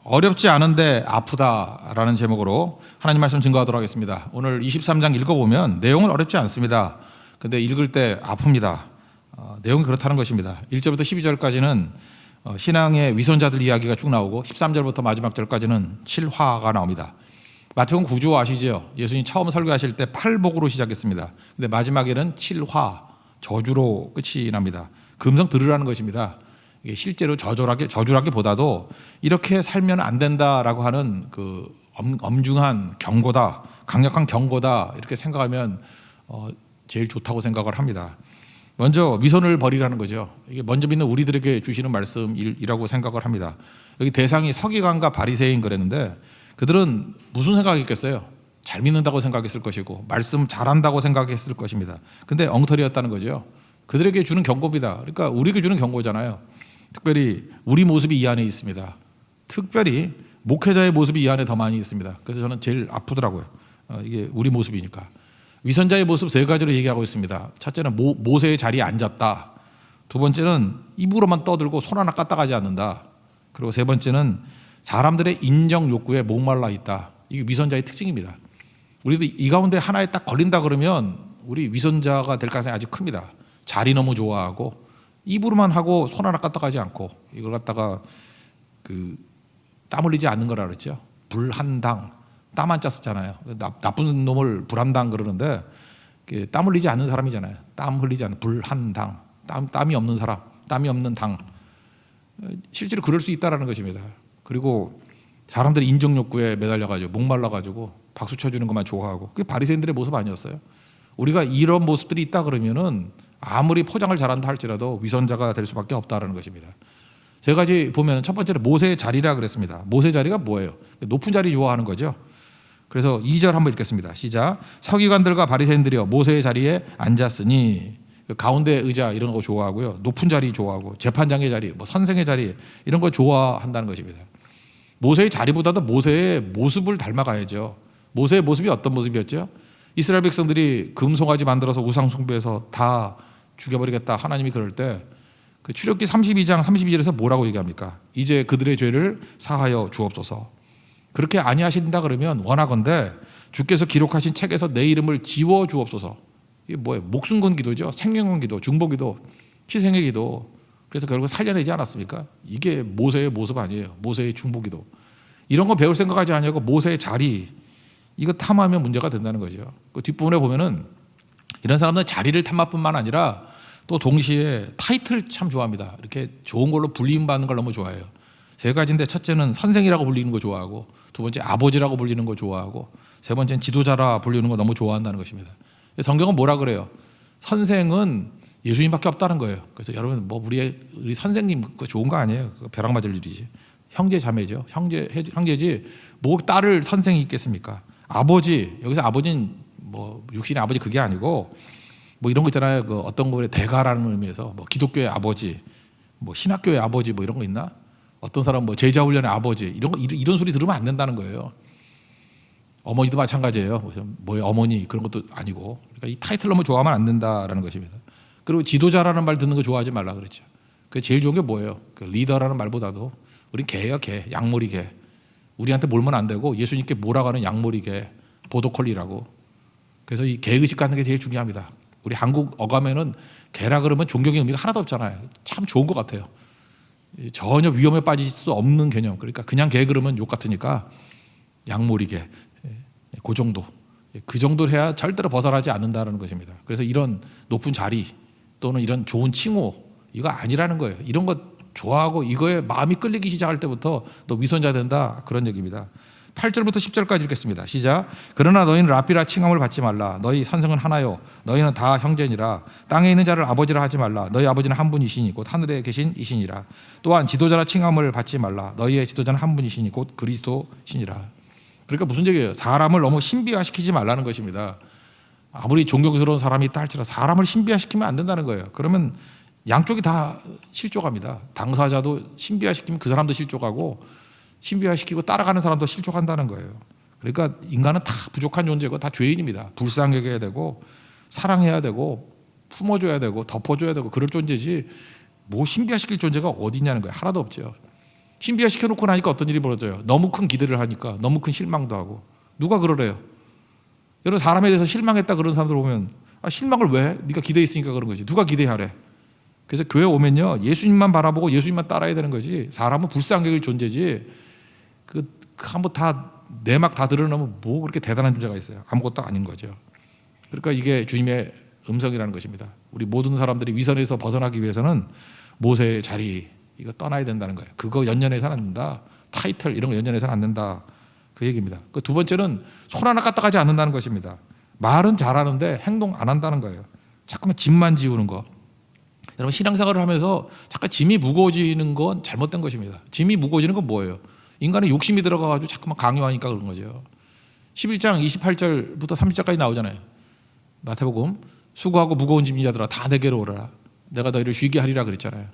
어렵지 않은데 아프다라는 제목으로 하나님 말씀 증거하도록 하겠습니다. 오늘 23장 읽어보면 내용은 어렵지 않습니다. 근데 읽을 때 아픕니다. 내용이 그렇다는 것입니다. 1절부터 12절까지는 신앙의 위선자들 이야기가 쭉 나오고 13절부터 마지막 절까지는 칠화가 나옵니다. 마태복음 구조 아시죠? 예수님 처음 설교하실 때 팔복으로 시작했습니다. 근데 마지막에는 칠화, 저주로 끝이 납니다. 금성 들으라는 것입니다. 이게 실제로 저주라기보다도 이렇게 살면 안 된다라고 하는 그 엄중한 경고다, 강력한 경고다 이렇게 생각하면 제일 좋다고 생각을 합니다. 먼저 위선을 버리라는 거죠. 이게 먼저 믿는 우리들에게 주시는 말씀이라고 생각을 합니다. 여기 대상이 서기관과 바리새인 그랬는데 그들은 무슨 생각이겠어요? 잘 믿는다고 생각했을 것이고 말씀 잘한다고 생각했을 것입니다. 근데 엉터리였다는 거죠. 그들에게 주는 경고입니다. 그러니까 우리에게 주는 경고잖아요. 특별히 우리 모습이 이 안에 있습니다. 특별히 목회자의 모습이 이 안에 더 많이 있습니다. 그래서 저는 제일 아프더라고요. 이게 우리 모습이니까. 위선자의 모습 세 가지로 얘기하고 있습니다. 첫째는 모세의 자리에 앉았다. 두 번째는 입으로만 떠들고 손 하나 까딱하지 않는다. 그리고 세 번째는 사람들의 인정 욕구에 목말라 있다. 이게 위선자의 특징입니다. 우리도 이 가운데 하나에 딱 걸린다 그러면 우리 위선자가 될 가능성이 아주 큽니다. 자리 너무 좋아하고 입으로만 하고 손 하나 까딱하지 않고 이걸 갖다가 땀 흘리지 않는 거라 그랬죠. 불한당. 땀 안 짰었잖아요. 나쁜 놈을 불한당 그러는데 땀 흘리지 않는 사람이잖아요. 땀 흘리지 않는 불한당. 땀이 없는 사람, 땀이 없는 당. 실제로 그럴 수 있다라는 것입니다. 그리고 사람들이 인정 욕구에 매달려가지고 목말라가지고 박수 쳐주는 것만 좋아하고 그게 바리새인들의 모습 아니었어요. 우리가 이런 모습들이 있다 그러면은 아무리 포장을 잘한다 할지라도 위선자가 될 수밖에 없다라는 것입니다. 세 가지 보면 첫 번째는 모세의 자리라 그랬습니다. 모세 자리가 뭐예요? 높은 자리 좋아하는 거죠. 그래서 2절 한번 읽겠습니다. 시작. 서기관들과 바리새인들이여 모세의 자리에 앉았으니 가운데 의자 이런 거 좋아하고요. 높은 자리 좋아하고 재판장의 자리, 선생의 자리 이런 거 좋아한다는 것입니다. 모세의 자리보다도 모세의 모습을 닮아가야죠. 모세의 모습이 어떤 모습이었죠? 이스라엘 백성들이 금송아지 만들어서 우상 숭배해서 다 죽여버리겠다. 하나님이 그럴 때 그 출애굽기 32장 32절에서 뭐라고 얘기합니까? 이제 그들의 죄를 사하여 주옵소서. 그렇게 아니하신다 그러면 원하건대 주께서 기록하신 책에서 내 이름을 지워 주옵소서. 이게 뭐예요? 목숨 건 기도죠. 생명 건 기도, 중보기도, 희생의 기도. 그래서 결국 살려내지 않았습니까? 이게 모세의 모습 아니에요. 모세의 중보기도. 이런 거 배울 생각하지 않냐고 모세의 자리 이거 탐하면 문제가 된다는 거죠. 그 뒷부분에 보면은 이런 사람들은 자리를 탐함뿐만 아니라 또 동시에 타이틀 참 좋아합니다. 이렇게 좋은 걸로 불림 받는 걸 너무 좋아해요. 세 가지인데 첫째는 선생이라고 불리는 거 좋아하고 두 번째 아버지라고 불리는 거 좋아하고 세 번째는 지도자라 불리는 거 너무 좋아한다는 것입니다. 성경은 뭐라 그래요? 선생은 예수님밖에 없다는 거예요. 그래서 여러분 우리 선생님 그거 좋은 거 아니에요? 그거 벼락 맞을 일이지. 형제 자매죠. 형제지 뭐 딸을 선생이 있겠습니까? 아버지 여기서 아버지는 육신의 아버지 그게 아니고 이런 거 있잖아요. 그 어떤 거에 대가라는 의미에서 기독교의 아버지, 신학교의 아버지 이런 거 있나? 어떤 사람 제자 훈련의 아버지 이런 소리 들으면 안 된다는 거예요. 어머니도 마찬가지예요. 어머니 그런 것도 아니고 그러니까 이 타이틀 너무 좋아하면 안 된다라는 것입니다. 그리고 지도자라는 말 듣는 거 좋아하지 말라 그랬죠. 그 제일 좋은 게 뭐예요? 그 리더라는 말보다도 우린 개예요, 개, 양머리 개. 우리한테 몰면 안 되고 예수님께 몰아가는 양머리 개, 보도콜리라고. 그래서 이 개의식 갖는 게 제일 중요합니다. 우리 한국 어감에는 개라 그러면 존경의 의미가 하나도 없잖아요. 참 좋은 것 같아요. 전혀 위험에 빠질 수 없는 개념. 그러니까 그냥 개 그러면 욕 같으니까 양머리 개, 그 정도. 그 정도 해야 절대로 벗어나지 않는다는 것입니다. 그래서 이런 높은 자리 또는 이런 좋은 칭호 이거 아니라는 거예요. 이런 거 좋아하고 이거에 마음이 끌리기 시작할 때부터 너 위선자 된다 그런 얘기입니다. 8절부터 10절까지 읽겠습니다. 시작. 그러나 너희는 랍비라 칭함을 받지 말라. 너희 선생은 하나요. 너희는 다 형제니라. 땅에 있는 자를 아버지라 하지 말라. 너희 아버지는 한 분이시니 곧 하늘에 계신 이시니라. 또한 지도자라 칭함을 받지 말라. 너희의 지도자는 한 분이시니 곧 그리스도시니라. 그러니까 무슨 얘기예요? 사람을 너무 신비화시키지 말라는 것입니다. 아무리 존경스러운 사람이 있다 할지라도 사람을 신비화시키면 안 된다는 거예요. 그러면 양쪽이 다 실족합니다. 당사자도 신비화시키면 그 사람도 실족하고 신비화시키고 따라가는 사람도 실족한다는 거예요. 그러니까 인간은 다 부족한 존재고 다 죄인입니다. 불쌍히 여겨야 되고 사랑해야 되고 품어줘야 되고 덮어줘야 되고 그럴 존재지 신비화시킬 존재가 어디 있냐는 거예요. 하나도 없죠. 신비화 시켜놓고 나니까 어떤 일이 벌어져요? 너무 큰 기대를 하니까 너무 큰 실망도 하고. 누가 그러래요? 여러분 사람에 대해서 실망했다 그런 사람들 보면 실망을 왜? 네가 기대했으니까 그런 거지. 누가 기대하래? 그래서 교회 오면요 예수님만 바라보고 예수님만 따라야 되는 거지. 사람은 불쌍하게 존재지. 한번 다 내막 다 드러나면 뭐 그렇게 대단한 존재가 있어요? 아무것도 아닌 거죠. 그러니까 이게 주님의 음성이라는 것입니다. 우리 모든 사람들이 위선에서 벗어나기 위해서는 모세의 자리 이거 떠나야 된다는 거예요. 그거 연연해서는 안 된다. 타이틀 이런 거 연연해서는 안 된다. 그 얘기입니다. 두 번째는 손 하나 까딱하지 않는다는 것입니다. 말은 잘하는데 행동 안 한다는 거예요. 자꾸만 짐만 지우는 거. 여러분 신앙생활을 하면서 잠깐 짐이 무거워지는 건 잘못된 것입니다. 짐이 무거워지는 건 뭐예요? 인간의 욕심이 들어가가지고 자꾸만 강요하니까 그런 거죠. 11장 28절부터 30절까지 나오잖아요. 마태복음 수고하고 무거운 짐진 자들아 다 내게로 오라. 내가 너희를 쉬게 하리라 그랬잖아요.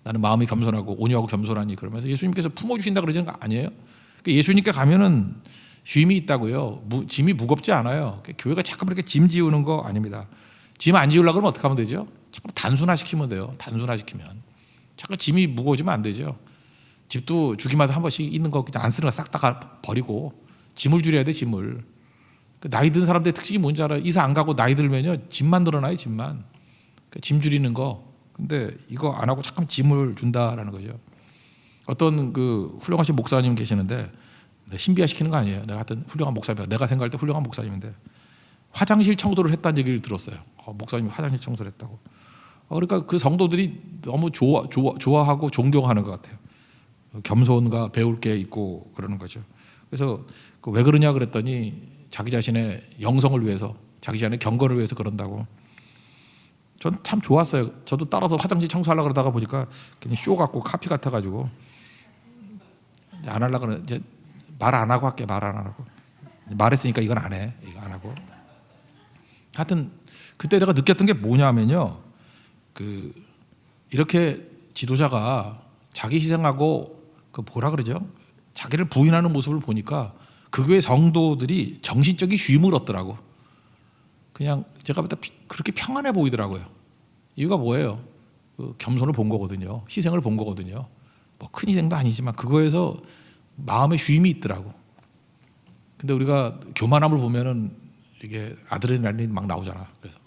나는 마음이 겸손하고 온유하고 겸손하니 그러면서 예수님께서 품어주신다 그러지는 거 아니에요. 예수님께 가면은 쉼이 있다고요. 짐이 무겁지 않아요. 교회가 자꾸 이렇게 짐 지우는 거 아닙니다. 짐 안 지우려고 그러면 어떻게 하면 되죠? 자꾸 단순화시키면 돼요. 단순화시키면. 자꾸 짐이 무거워지면 안 되죠. 집도 주기마다 한 번씩 있는 거 그냥 안 쓰는 거 싹 다 버리고 짐을 줄여야 돼. 짐을. 나이 든 사람들의 특징이 뭔지 알아요? 이사 안 가고 나이 들면요 짐만 늘어나요. 짐만. 짐 줄이는 거. 근데 이거 안 하고 잠깐 짐을 준다라는 거죠. 어떤 훌륭하신 목사님 계시는데 신비화 시키는 거 아니에요. 내가 하여튼 훌륭한 목사님이야. 내가 생각할 때 훌륭한 목사님인데 화장실 청소를 했다는 얘기를 들었어요. 목사님이 화장실 청소를 했다고. 그러니까 그 성도들이 너무 좋아하고 존경하는 것 같아요. 겸손과 배울 게 있고 그러는 거죠. 그래서 왜 그러냐 그랬더니 자기 자신의 영성을 위해서, 자기 자신의 경건을 위해서 그런다고. 전 참 좋았어요. 저도 따라서 화장실 청소하려고 그러다가 보니까 그냥 쇼 같고 카피 같아가지고 안 하려고 그러는 이제 말 안 하고 할게. 말 안 하고 말했으니까 이건 안 해. 이거 안 하고. 하여튼 그때 내가 느꼈던 게 뭐냐면요. 이렇게 지도자가 자기 희생하고 뭐라 그러죠? 자기를 부인하는 모습을 보니까 그 교회 성도들이 정신적인 쉼을 얻더라고. 그냥 제가 볼 때 그렇게 평안해 보이더라고요. 이유가 뭐예요? 겸손을 본 거거든요. 희생을 본 거거든요. 뭐 큰 희생도 아니지만 그거에서 마음의 쉼이 있더라고. 근데 우리가 교만함을 보면은 이게 아드레날린 막 나오잖아. 그래서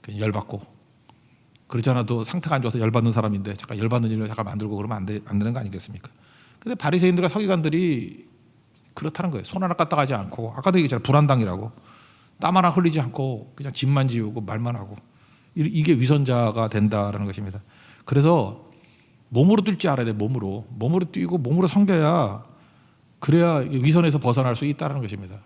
그냥 열받고 그렇지 않아도 상태가 안 좋아서 열받는 사람인데 잠깐 열받는 일을 잠깐 만들고 그러면 안 되는 거 아니겠습니까? 근데 바리새인들과 서기관들이 그렇다는 거예요. 손 하나 까딱하지 않고 아까도 얘기했잖아요. 불안당이라고. 땀 하나 흘리지 않고 그냥 짐만 지우고 말만 하고 이게 위선자가 된다라는 것입니다. 그래서 몸으로 뛸 줄 알아야 돼. 몸으로 뛰고 몸으로 섬겨야 그래야 위선에서 벗어날 수 있다는 것입니다.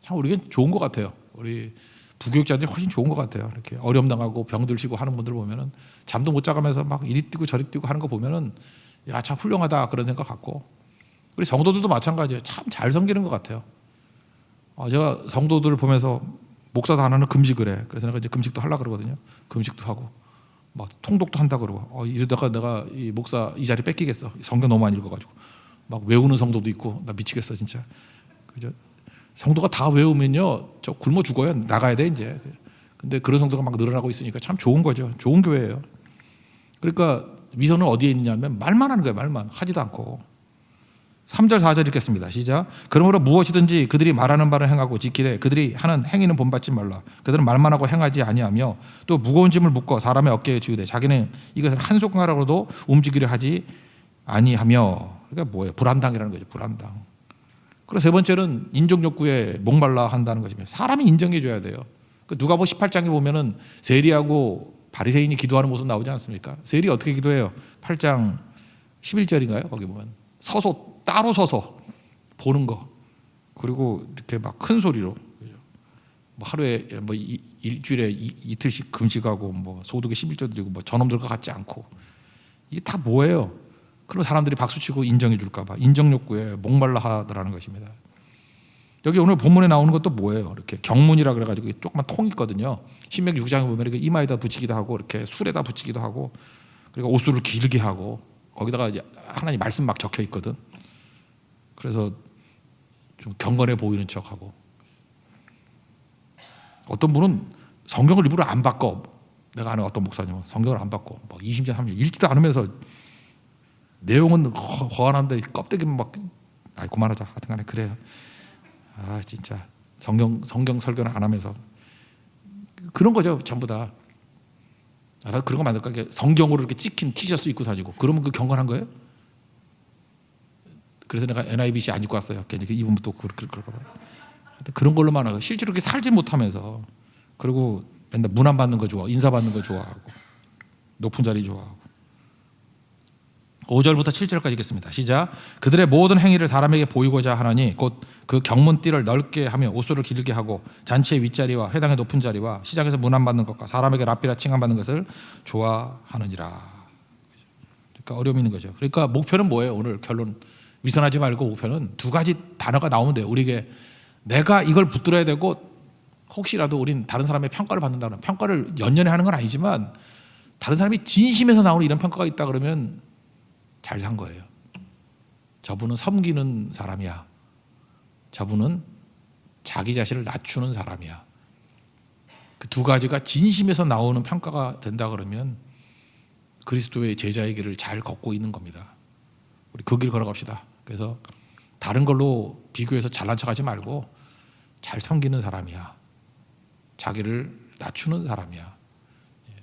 참 우리에겐 좋은 것 같아요. 우리 부교육자들이 훨씬 좋은 것 같아요. 이렇게 어려움당하고 병들시고 하는 분들 보면은 잠도 못 자가면서 막 이리 뛰고 저리 뛰고 하는 거 보면은 야, 참 훌륭하다 그런 생각 갖고 우리 성도들도 마찬가지예요. 참 잘 섬기는 것 같아요. 제가 성도들을 보면서 목사도 안 하는 금식을 해. 그래서 내가 이제 금식도 하려고 그러거든요. 금식도 하고 막 통독도 한다 그러고 이러다가 내가 이 목사 이 자리 뺏기겠어. 성경 너무 많이 읽어가지고 막 외우는 성도도 있고 나 미치겠어 진짜. 그죠? 성도가 다 외우면요 저 굶어 죽어요. 나가야 돼 이제. 근데 그런 성도가 막 늘어나고 있으니까 참 좋은 거죠. 좋은 교회예요. 그러니까 위선은 어디에 있냐면 말만 하는 거예요. 말만 하지도 않고. 3절 4절 읽겠습니다. 시작. 그러므로 무엇이든지 그들이 말하는 바를 행하고 지키되 그들이 하는 행위는 본받지 말라. 그들은 말만 하고 행하지 아니하며 또 무거운 짐을 묶어 사람의 어깨에 지우되 자기는 이것을 한 손가락으로도 움직이려 하지 아니하며. 그러니까 뭐예요? 불안당이라는 거죠. 불안당. 그리고 세 번째는 인정 욕구에 목말라 한다는 것입니다. 사람이 인정해 줘야 돼요. 누가복음 18장에 보면은 세리하고 바리새인이 기도하는 모습 나오지 않습니까? 세리 어떻게 기도해요? 8장 11절인가요? 거기 보면 따로 서서 보는 거. 그리고 이렇게 막 큰 소리로 뭐 하루에 뭐 일주일에 이틀씩 금식하고 뭐 소득에 11조 드리고 뭐 저놈들과 같지 않고 이게 다 뭐예요? 그런 사람들이 박수치고 인정해 줄까 봐 인정 욕구에 목말라 하더라는 것입니다. 여기 오늘 본문에 나오는 것도 뭐예요? 이렇게 경문이라 그래가지고 조그만 통이 있거든요. 신명기 6장에 보면 이렇게 이마에다 붙이기도 하고 이렇게 술에다 붙이기도 하고 그리고 옷술을 길게 하고 거기다가 하나님 말씀 막 적혀 있거든. 그래서 좀 경건해 보이는 척하고 어떤 분은 성경을 일부러 안 바꿔. 내가 아는 어떤 목사님은 성경을 안 바꿔. 막 20년 30년 읽지도 않으면서 내용은 허한한데 껍데기만 막 그만하자. 하여튼간에 그래요. 진짜 성경 설교는 안 하면서 그런 거죠 전부 다. 나 그런 거 만들까? 성경으로 이렇게 찍힌 티셔츠 입고 다니고 그러면 그 경건한 거예요? 그래서 내가 NIBC 안 입고 왔어요. 괜히 입으면 또 그럴까 봐. 그런 걸로만 하고 실제로 그렇게 살지 못하면서 그리고 맨날 문안 받는 거 좋아, 인사 받는 거 좋아하고 높은 자리 좋아하고. 5절부터 7절까지 읽겠습니다. 시작. 그들의 모든 행위를 사람에게 보이고자 하나니 곧 그 경문띠를 넓게 하며 옷소를 길게 하고 잔치의 윗자리와 회당의 높은 자리와 시장에서 문안 받는 것과 사람에게 랍비라 칭함받는 것을 좋아하느니라. 그러니까 어려움이 있는 거죠. 그러니까 목표는 뭐예요? 오늘 결론 위선하지 말고 목표는 두 가지 단어가 나오면 돼요. 우리에게 내가 이걸 붙들어야 되고 혹시라도 우린 다른 사람의 평가를 받는다면 평가를 연연해 하는 건 아니지만 다른 사람이 진심에서 나오는 이런 평가가 있다 그러면 잘 산 거예요. 저분은 섬기는 사람이야. 저분은 자기 자신을 낮추는 사람이야. 그 두 가지가 진심에서 나오는 평가가 된다 그러면 그리스도의 제자의 길을 잘 걷고 있는 겁니다. 우리 그 길 걸어갑시다. 그래서 다른 걸로 비교해서 잘난 척하지 말고 잘 섬기는 사람이야. 자기를 낮추는 사람이야.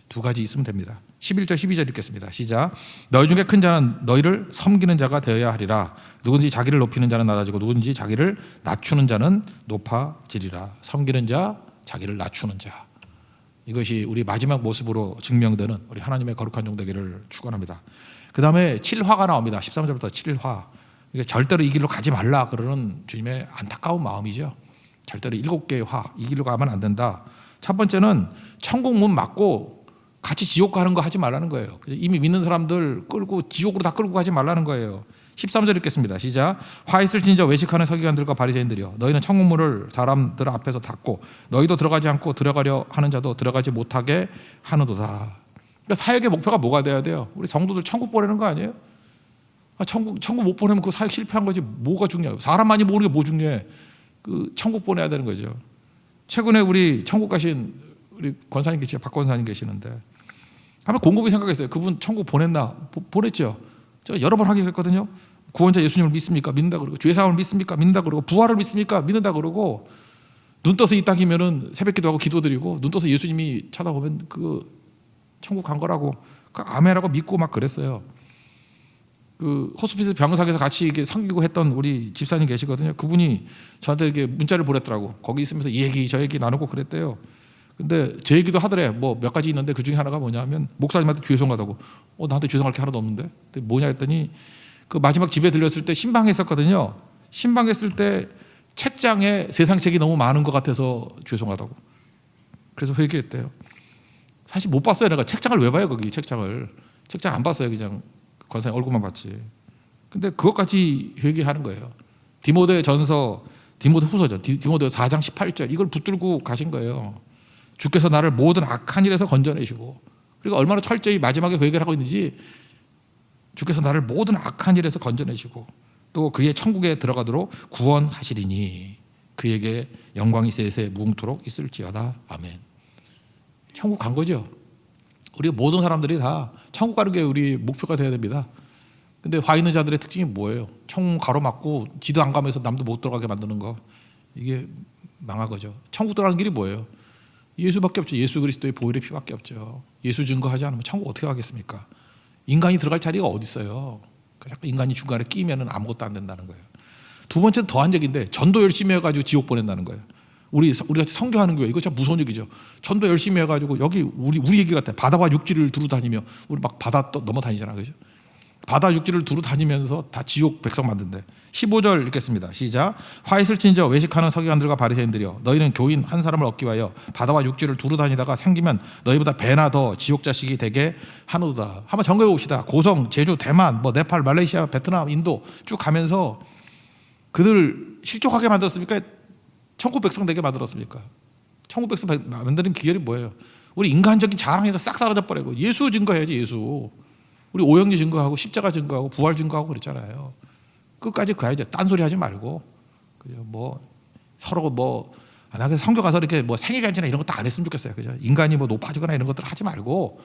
두 가지 있으면 됩니다. 11절 12절 읽겠습니다. 시작. 너희 중에 큰 자는 너희를 섬기는 자가 되어야 하리라. 누구든지 자기를 높이는 자는 낮아지고 누구든지 자기를 낮추는 자는 높아지리라. 섬기는 자, 자기를 낮추는 자. 이것이 우리 마지막 모습으로 증명되는 우리 하나님의 거룩한 종 되기를 축원합니다. 그 다음에 7화가 나옵니다. 13절부터 7화. 이게 절대로 이 길로 가지 말라 그러는 주님의 안타까운 마음이죠. 절대로 7개의 화, 이 길로 가면 안 된다. 첫 번째는 천국 문 막고 같이 지옥 가는 거 하지 말라는 거예요. 이미 믿는 사람들 끌고 지옥으로 다 끌고 가지 말라는 거예요. 13절 읽겠습니다. 시작. 화 있을 진저 외식하는 서기관들과 바리새인들이여 너희는 천국 문을 사람들 앞에서 닫고 너희도 들어가지 않고 들어가려 하는 자도 들어가지 못하게 하는도다. 그러니까 사역의 목표가 뭐가 돼야 돼요? 우리 성도들 천국 보내는 거 아니에요? 천국 못 보내면 그 사역 실패한 거지. 뭐가 중요해요? 사람 많이 모르게 뭐 중요해? 그 천국 보내야 되는 거죠. 최근에 우리 천국 가신 우리 권사님 계시죠? 박 권사님 계시는데 한번 곰곰이 생각했어요. 그분 천국 보냈나? 보냈죠. 제가 여러 번 하긴 했거든요. 구원자 예수님을 믿습니까? 믿는다 그러고 죄사함을 믿습니까? 믿는다 그러고 부활을 믿습니까? 믿는다 그러고 눈 떠서 이 땅이면은 새벽기도하고 기도드리고 눈 떠서 예수님이 쳐다보면 그 천국 간 거라고 그 아멘하고 믿고 막 그랬어요. 그 호스피스 병상에서 같이 이게 섬기고 했던 우리 집사님 계시거든요. 그분이 저한테 이렇게 문자를 보냈더라고. 거기 있으면서 이 얘기 저 얘기 나누고 그랬대요. 근데 제 얘기도 하더래. 뭐 몇 가지 있는데 그 중에 하나가 뭐냐면 목사님한테 죄송하다고. 나한테 죄송할 게 하나도 없는데. 근데 뭐냐 했더니 그 마지막 집에 들렸을 때 신방했었거든요. 신방했을 때 책장에 세상 책이 너무 많은 것 같아서 죄송하다고. 그래서 회개했대요. 사실 못 봤어요. 내가 책장을 왜 봐요 거기 책장 안 봤어요. 그냥 권사님 얼굴만 봤지. 근데 그것까지 회개하는 거예요. 디모데 후서죠. 디모데 4장 18절 이걸 붙들고 가신 거예요. 주께서 나를 모든 악한 일에서 건져내시고 그리고 얼마나 철저히 마지막에 회개를 하고 있는지 주께서 나를 모든 악한 일에서 건져내시고 또 그의 천국에 들어가도록 구원하시리니 그에게 영광이 세세 무궁토록 있을지어다. 아멘. 천국 간 거죠. 우리 모든 사람들이 다 천국 가는 게 우리 목표가 돼야 됩니다. 근데 화 있는 자들의 특징이 뭐예요? 천국 가로막고 지도 안 가면서 남도 못 들어가게 만드는 거. 이게 망한 거죠. 천국 들어가는 길이 뭐예요? 예수밖에 없죠. 예수 그리스도의 보혈의 피밖에 없죠. 예수 증거하지 않으면 천국 어떻게 가겠습니까? 인간이 들어갈 자리가 어디 있어요? 자꾸 인간이 중간에 끼면 아무것도 안 된다는 거예요. 두 번째는 더한 얘기인데 전도 열심히 해가지고 지옥 보낸다는 거예요. 우리 같이 선교하는 교회 이거 참 무서운 얘기죠. 전도 열심히 해가지고 여기 우리 얘기 같아. 바다와 육지를 두루 다니며 우리 막 바다 넘어 다니잖아, 그죠? 바다 육지를 두루 다니면서 다 지옥 백성 만든대. 15절 읽겠습니다. 시작. 화 있을진저 외식하는 서기관들과 바리새인들이여 너희는 교인 한 사람을 얻기 위하여 바다와 육지를 두루 다니다가 생기면 너희보다 배나 더 지옥 자식이 되게 하노도다. 한번 점검해 봅시다. 고성, 제주, 대만, 네팔, 말레이시아, 베트남, 인도 쭉 가면서 그들 실족하게 만들었습니까? 천국 백성 되게 만들었습니까? 천국 백성 만드는 비결이 뭐예요? 우리 인간적인 자랑이 싹 사라져 버리고 예수 증거해야지. 예수. 우리 오영리 증거하고 십자가 증거하고 부활 증거하고 그랬잖아요. 끝까지 가야죠. 딴소리 하지 말고 그죠? 서로 나 그래서 성교 가서 이렇게 생일잔치나 이런 것도 안 했으면 좋겠어요. 그죠? 인간이 높아지거나 이런 것들 하지 말고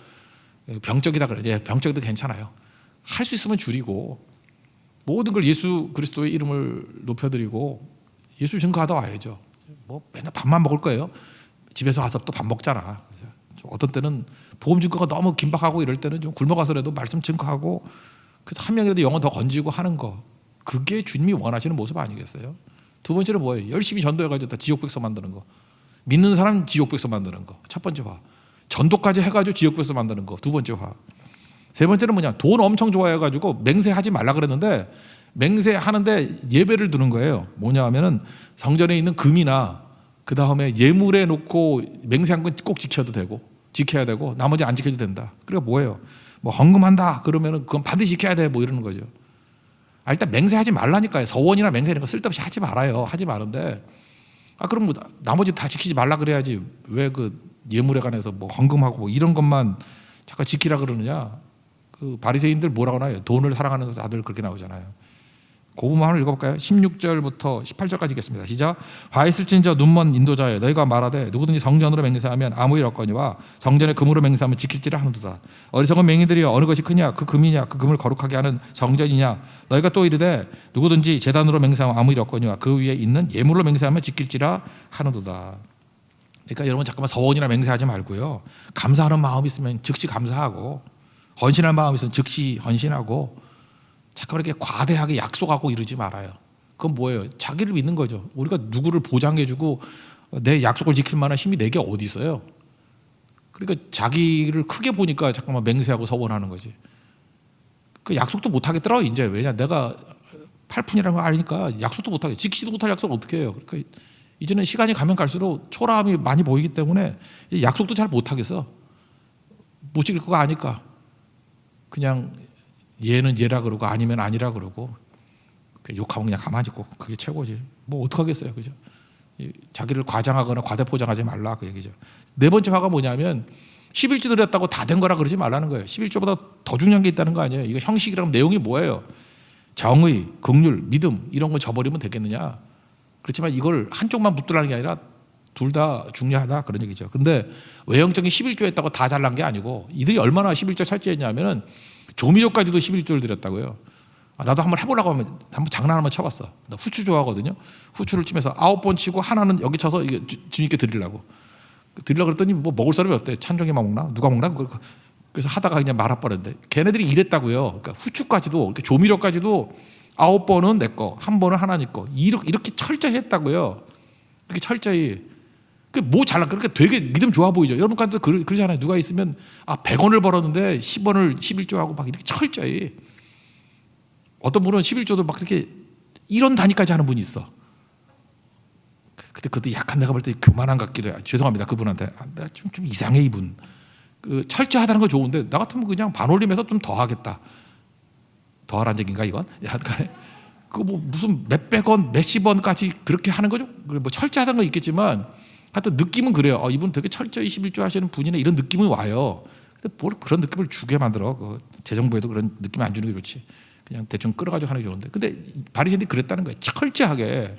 병적이다 그래. 병적이도 괜찮아요. 할 수 있으면 줄이고 모든 걸 예수 그리스도의 이름을 높여드리고 예수 증거하다 와야죠. 뭐 맨날 밥만 먹을 거예요. 집에서 가서 또 밥 먹잖아. 어떤 때는 복음 증거가 너무 긴박하고 이럴 때는 좀 굶어가서라도 말씀 증거하고 그래서 한 명이라도 영혼 더 건지고 하는 거, 그게 주님이 원하시는 모습 아니겠어요? 두 번째는 뭐예요? 열심히 전도해가지고 다 지옥 백성 만드는 거, 믿는 사람 지옥 백성 만드는 거, 첫 번째 화. 전도까지 해가지고 지옥 백성 만드는 거, 두 번째 화. 세 번째는 뭐냐? 돈 엄청 좋아해가지고 맹세하지 말라 그랬는데 맹세하는데 예배를 드는 거예요. 뭐냐 하면은 성전에 있는 금이나 그 다음에 예물에 놓고 맹세한 건 꼭 지켜야 되고 나머지 안 지켜도 된다. 그러니까 뭐예요? 뭐 헌금한다 그러면은 그건 반드시 지켜야 돼 뭐 이러는 거죠. 일단 맹세하지 말라니까요. 서원이나 맹세 이런 거 쓸데없이 하지 말아요. 하지 마는데 그럼 뭐 나머지 다 지키지 말라 그래야지 왜 그 예물에 관해서 뭐 헌금하고 뭐 이런 것만 잠깐 지키라 그러느냐? 그 바리새인들 뭐라고 나요? 돈을 사랑하는 자들 그렇게 나오잖아요. 그 부분 한번 읽어볼까요? 16절부터 18절까지 읽겠습니다. 시작. 화 있을진저 눈먼 인도자여 너희가 말하되 누구든지 성전으로 맹세하면 아무 일 없거니와 성전에 금으로 맹세하면 지킬지라 하는도다. 어리석은 맹인들이여 어느 것이 크냐? 그 금이냐? 그 금을 거룩하게 하는 성전이냐? 너희가 또 이르되 누구든지 제단으로 맹세하면 아무 일 없거니와 그 위에 있는 예물로 맹세하면 지킬지라 하는도다. 그러니까 여러분 잠깐만 서원이나 맹세하지 말고요. 감사하는 마음이 있으면 즉시 감사하고 헌신할 마음이 있으면 즉시 헌신하고 잠깐 이렇게 과대하게 약속하고 이러지 말아요. 그건 뭐예요? 자기를 믿는 거죠. 우리가 누구를 보장해주고 내 약속을 지킬 만한 힘이 내게 어디 있어요? 그러니까 자기를 크게 보니까 잠깐만 맹세하고 서원하는 거지. 그 약속도 못 하겠더라고 이제. 왜냐 내가 8푼이라는 걸 아니까 약속도 못 하게, 지키지도 못할 약속을 어떻게 해요? 그러니까 이제는 시간이 가면 갈수록 초라함이 많이 보이기 때문에 약속도 잘 못 하겠어. 못 지킬 거가 아니까 그냥 얘는 얘라 그러고 아니면 아니라 그러고 욕하면 그냥 가만히 있고 그게 최고지. 뭐 어떡하겠어요, 그죠? 자기를 과장하거나 과대포장하지 말라 그 얘기죠. 네 번째 화가 뭐냐면 11조 드렸다고 다 된 거라 그러지 말라는 거예요. 11조보다 더 중요한 게 있다는 거 아니에요. 이거 형식이랑 내용이 뭐예요? 정의, 긍휼, 믿음 이런 거 저버리면 되겠느냐? 그렇지만 이걸 한쪽만 붙들라는 게 아니라 둘 다 중요하다 그런 얘기죠. 근데 외형적인 11조 했다고 다 잘난 게 아니고 이들이 얼마나 11조 철저했냐면은 조미료까지도 11조를 드렸다고요. 나도 한번 해보려고 하면 한번 장난 한번 쳐봤어. 나 후추 좋아하거든요. 후추를 치면서 9번 치고 하나는 여기 쳐서 주님께 드리려고 그랬더니 뭐 먹을 사람이 어때? 찬종이만 먹나? 누가 먹나? 그래서 하다가 그냥 말아버렸는데 걔네들이 이랬다고요. 그러니까 후추까지도 조미료까지도 9번은 내 거, 한 번은 하나님 거 이렇게 철저히 했다고요. 이렇게 철저히. 뭐 잘나 그렇게 되게 믿음 좋아 보이죠. 여러분까지도 그러잖아요. 누가 있으면 100원을 벌었는데 10원을 11조 하고 막 이렇게 철저히. 어떤 분은 11조도 막 이렇게 1원 단위까지 하는 분이 있어. 근데 그것도 약간 내가 볼 때 교만한 것 같기도 해요. 죄송합니다 그분한테. 좀 이상해 이분. 철저하다는 건 좋은데 나 같으면 그냥 반올림해서 좀 더 하겠다. 더 하라는 얘기인가 이건? 약간 뭐 무슨 몇백 원, 몇십 원까지 그렇게 하는 거죠. 뭐 철저하다는 건 있겠지만 하여튼 느낌은 그래요. 이분 되게 철저히 11조 하시는 분이네 이런 느낌은 와요. 근데 뭘 그런 느낌을 주게 만들어. 재정부에도 그런 느낌 안 주는 게 좋지. 그냥 대충 끌어가지고 하는 게 좋은데. 근데 바리새인들이 그랬다는 거예요. 철저하게.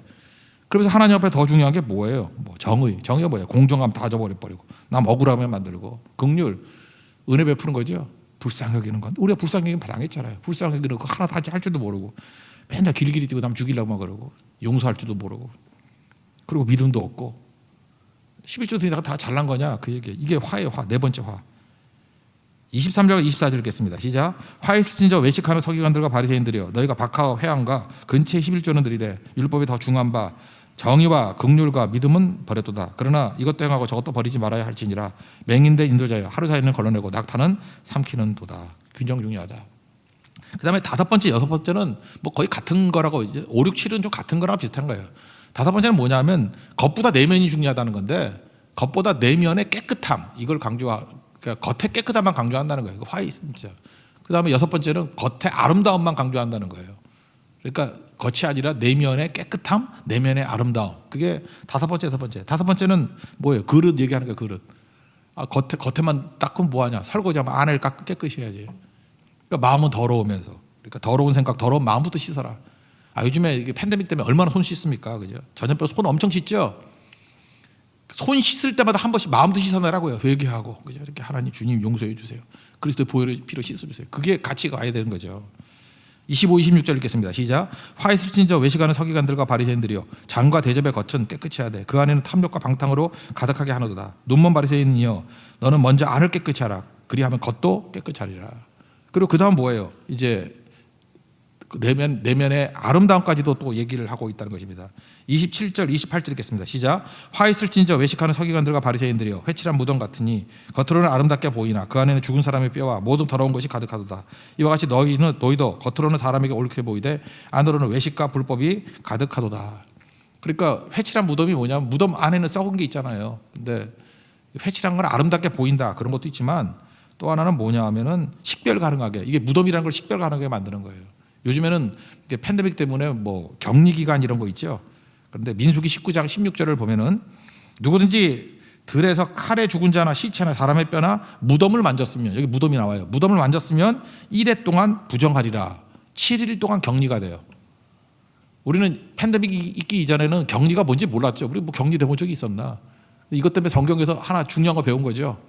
그러면서 하나님 앞에 더 중요한 게 뭐예요? 뭐 정의가 뭐예요? 공정함 다 저버려버리고 남 억울하면 만들고 긍휼, 은혜 베푸는 거죠. 불쌍히 여기는 건 우리가 불쌍히 여기면 당했잖아요. 불쌍히 여기는 거 하나 다 할 줄도 모르고 맨날 길길이 뛰고 남 죽이려고만 그러고 용서할 줄도 모르고 그리고 믿음도 없고 11조 드리다가 다 잘난 거냐 그 얘기예요. 이게 화예요. 화. 네 번째 화. 23절과 24절 읽겠습니다. 시작. 화 있으신 저 외식하는 서기관들과 바리새인들이여 너희가 박하와 회당과 근처에 11조는 드리되 율법이 더 중한 바 정의와 긍휼과 믿음은 버렸도다. 그러나 이것도 행하고 저것도 버리지 말아야 할지니라. 맹인대 인도자여 하루 사이는 걸러내고 낙타는 삼키는 도다. 균형 중요하다. 그 다음에 다섯 번째, 여섯 번째는 뭐 거의 같은 거라고 이제 5, 6, 7은 좀 같은 거랑 비슷한 거예요. 다섯 번째는 뭐냐면 겉보다 내면이 중요하다는 건데 겉보다 내면의 깨끗함 이걸 그러니까 겉의 깨끗함만 강조한다는 거예요. 화이 진짜. 그 다음에 여섯 번째는 겉의 아름다움만 강조한다는 거예요. 그러니까 겉이 아니라 내면의 깨끗함, 내면의 아름다움. 그게 다섯 번째, 여섯 번째. 다섯 번째는 뭐예요? 그릇 얘기하는 거예요. 그릇. 겉에만 닦으면 뭐하냐? 설거지하면 안을 깨끗이 해야지. 그러니까 마음은 더러우면서. 그러니까 더러운 생각, 더러운 마음부터 씻어라. 요즘에 이게 팬데믹 때문에 얼마나 손 씻습니까? 그죠? 전염병 손 엄청 씻죠? 손 씻을 때마다 한 번씩 마음도 씻어내라고요. 회개하고 그죠? 이렇게 하나님 주님 용서해 주세요. 그리스도의 보혈의 피로 씻어주세요. 그게 같이 가야 되는 거죠. 25, 26절 읽겠습니다. 시작. 화 있으신 자 외식하는 서기관들과 바리새인들이여 잔과 대접의 겉은 깨끗이 하되 그 안에는 탐욕과 방탕으로 가득하게 하노도다. 눈먼 바리새인이여 너는 먼저 안을 깨끗이 하라. 그리하면 겉도 깨끗이 하리라. 그리고 그 다음 뭐예요? 이제 내면의 아름다움까지도 또 얘기를 하고 있다는 것입니다. 27절 28절 읽겠습니다. 시작. 화 있을진저 외식하는 서기관들과 바리새인들이여 회칠한 무덤 같으니 겉으로는 아름답게 보이나 그 안에는 죽은 사람의 뼈와 모든 더러운 것이 가득하도다. 이와 같이 너희도 겉으로는 사람에게 옳게 보이되 안으로는 외식과 불법이 가득하도다. 그러니까 회칠한 무덤이 뭐냐면 무덤 안에는 썩은 게 있잖아요. 근데 회칠한 건 아름답게 보인다 그런 것도 있지만 또 하나는 뭐냐 하면은 식별 가능하게, 이게 무덤이라는 걸 식별 가능하게 만드는 거예요. 요즘에는 팬데믹 때문에 뭐 격리 기간 이런 거 있죠. 그런데 민수기 19장 16절을 보면은 누구든지 들에서 칼에 죽은 자나 시체나 사람의 뼈나 무덤을 만졌으면, 여기 무덤이 나와요. 무덤을 만졌으면 1회 동안 부정하리라. 7일 동안 격리가 돼요. 우리는 팬데믹이 있기 이전에는 격리가 뭔지 몰랐죠. 우리 뭐 격리돼 본 적이 있었나? 이것 때문에 성경에서 하나 중요한 거 배운 거죠.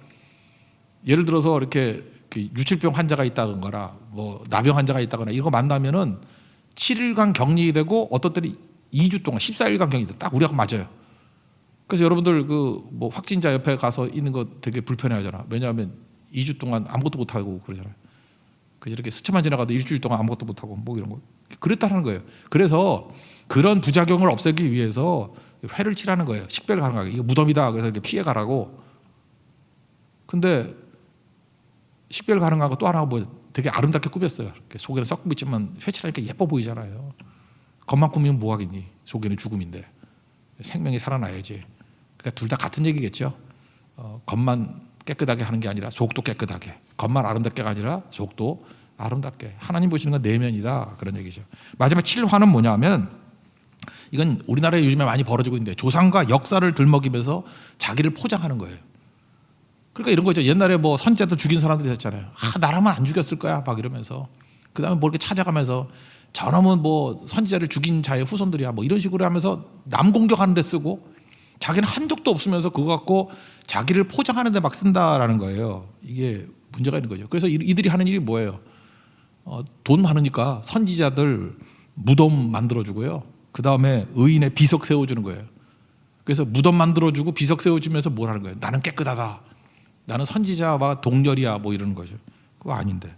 예를 들어서 이렇게 유칠병 환자가 있다거나 뭐 나병 환자가 있다거나 이거 만나면은 7일간 격리되고 어떤 때는 2주 동안 14일간 격리돼. 딱 우리하고 맞아요. 그래서 여러분들 그 뭐 확진자 옆에 가서 있는 거 되게 불편해하잖아. 왜냐하면 2주 동안 아무것도 못 하고 그러잖아요. 그래서 이렇게 스쳐만 지나가도 일주일 동안 아무것도 못 하고 뭐 이런 거 그랬다는 거예요. 그래서 그런 부작용을 없애기 위해서 회를 칠하는 거예요. 식별 가능하게. 이거 무덤이다. 그래서 이렇게 피해 가라고. 근데 식별 가능한 거 또 하나 뭐 되게 아름답게 꾸몄어요. 속에는 썩고 있지만 회칠하니까 예뻐 보이잖아요. 겉만 꾸미면 뭐 하겠니? 속에는 죽음인데 생명이 살아나야지. 그러니까 둘 다 같은 얘기겠죠. 겉만 깨끗하게 하는 게 아니라 속도 깨끗하게, 겉만 아름답게가 아니라 속도 아름답게. 하나님 보시는 건 내면이다 그런 얘기죠. 마지막 7화는 뭐냐면 이건 우리나라에 요즘에 많이 벌어지고 있는데 조상과 역사를 들먹이면서 자기를 포장하는 거예요. 그러니까 이런 거죠. 옛날에 뭐 선지자도 죽인 사람들이 있었잖아요. 나라면 안 죽였을 거야 막 이러면서 그다음에 뭐 이렇게 찾아가면서 저놈은 뭐 선지자를 죽인 자의 후손들이야 뭐 이런 식으로 하면서 남 공격하는 데 쓰고 자기는 한 적도 없으면서 그거 갖고 자기를 포장하는 데 막 쓴다라는 거예요. 이게 문제가 있는 거죠. 그래서 이들이 하는 일이 뭐예요? 돈 많으니까 선지자들 무덤 만들어주고요. 그다음에 의인의 비석 세워주는 거예요. 그래서 무덤 만들어주고 비석 세워주면서 뭘 하는 거예요? 나는 깨끗하다. 나는 선지자와 동렬이야 뭐 이러는 거죠. 그거 아닌데.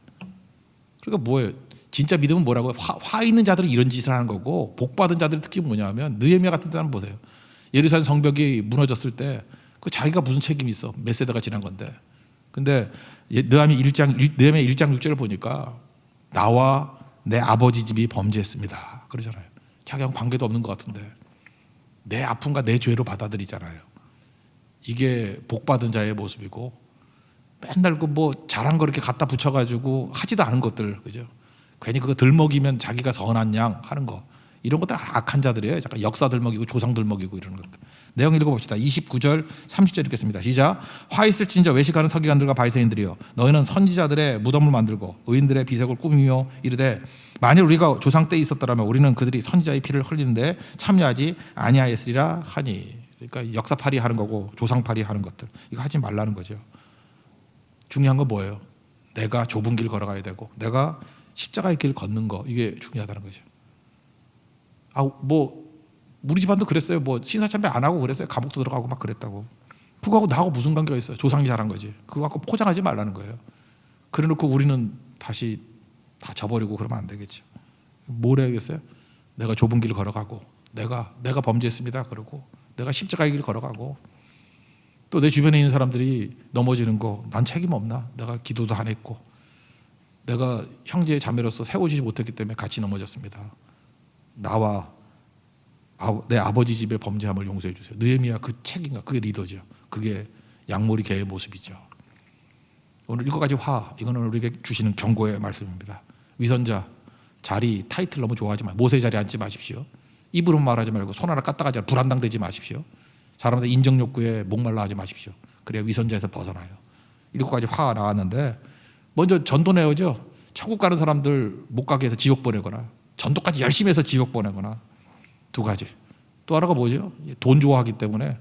그러니까 뭐예요? 진짜 믿음은 뭐라고요? 화 있는 자들이 이런 짓을 하는 거고 복 받은 자들의 특징이 뭐냐면 느헤미야 같은 데는 보세요. 예루살렘 성벽이 무너졌을 때 그 자기가 무슨 책임이 있어? 몇 세대가 지난 건데. 근데 느헤미야 1장 6절을 보니까 나와 내 아버지 집이 범죄했습니다. 그러잖아요. 자기랑 관계도 없는 것 같은데 내 아픔과 내 죄로 받아들이잖아요. 이게 복 받은 자의 모습이고 맨날 그 뭐 잘한 거 이렇게 갖다 붙여가지고 하지도 않은 것들, 그죠? 괜히 그거 들먹이면 자기가 선한 양 하는 거, 이런 것들 악한 자들이에요. 잠깐 역사 들먹이고 조상 들먹이고 이러는 것들. 내용 읽어봅시다. 29절 30절 읽겠습니다. 시작. 화 있을진저 외식하는 서기관들과 바리새인들이여 너희는 선지자들의 무덤을 만들고 의인들의 비석을 꾸미며 이르되 만일 우리가 조상 때 있었더라면 우리는 그들이 선지자의 피를 흘리는데 참여하지 아니하였으리라 하니. 그러니까 역사팔이 하는 거고 조상팔이 하는 것들 이거 하지 말라는 거죠. 중요한 건 뭐예요? 내가 좁은 길 걸어가야 되고 내가 십자가의 길 걷는 거, 이게 중요하다는 거죠. 뭐 우리 집안도 그랬어요. 뭐 신사참배 안 하고 그랬어요. 감옥도 들어가고 막 그랬다고. 그거하고 나하고 무슨 관계가 있어요? 조상이 잘한 거지. 그거 갖고 포장하지 말라는 거예요. 그래놓고 우리는 다시 다 저버리고 그러면 안 되겠죠. 뭘 해야겠어요? 내가 좁은 길 걸어가고 내가 범죄했습니다. 그러고 내가 십자가의 길 걸어가고 또 내 주변에 있는 사람들이 넘어지는 거 난 책임 없나? 내가 기도도 안 했고 내가 형제 자매로서 세워지지 못했기 때문에 같이 넘어졌습니다. 나와 내 아버지 집의 범죄함을 용서해 주세요. 느헤미야 그 책임과 그게 리더죠. 그게 양모리 개의 모습이죠. 오늘 7가지 화, 이거는 우리에게 주시는 경고의 말씀입니다. 위선자 자리 타이틀 너무 좋아하지 마세요. 모세 자리에 앉지 마십시오. 입으로 말하지 말고 손 하나 까딱하지 말고 불안당되지 마십시오. 사람들 인정 욕구에 목말라 하지 마십시오. 그래야 위선자에서 벗어나요. 7가지 화가 나왔는데 먼저 전도 내어죠. 천국 가는 사람들 못 가게 해서 지옥 보내거나 전도까지 열심히 해서 지옥 보내거나 2가지. 또 하나가 뭐죠? 돈 좋아하기 때문에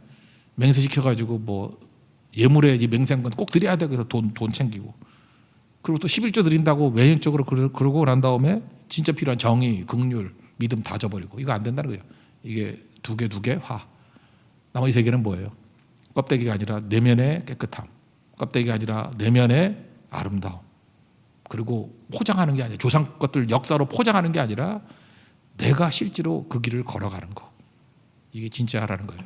맹세시켜가지고 뭐 예물에 이 맹세한 건 꼭 드려야 돼. 그래서 돈 챙기고. 그리고 또 11조 드린다고 외형적으로 그러고 난 다음에 진짜 필요한 정의, 긍휼, 믿음 다 줘버리고. 이거 안 된다는 거예요. 이게 두 개 화. 나머지 세 개는 뭐예요? 껍데기가 아니라 내면의 깨끗함. 껍데기가 아니라 내면의 아름다움. 그리고 포장하는 게 아니라 조상 것들 역사로 포장하는 게 아니라 내가 실제로 그 길을 걸어가는 거. 이게 진짜라는 거예요.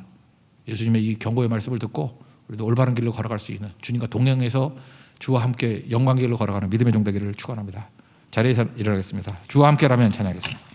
예수님의 이 경고의 말씀을 듣고 우리도 올바른 길로 걸어갈 수 있는 주님과 동행해서 주와 함께 영광의 길로 걸어가는 믿음의 종 되기를 축원합니다. 자리에서 일어나겠습니다. 주와 함께라면 찬양하겠습니다.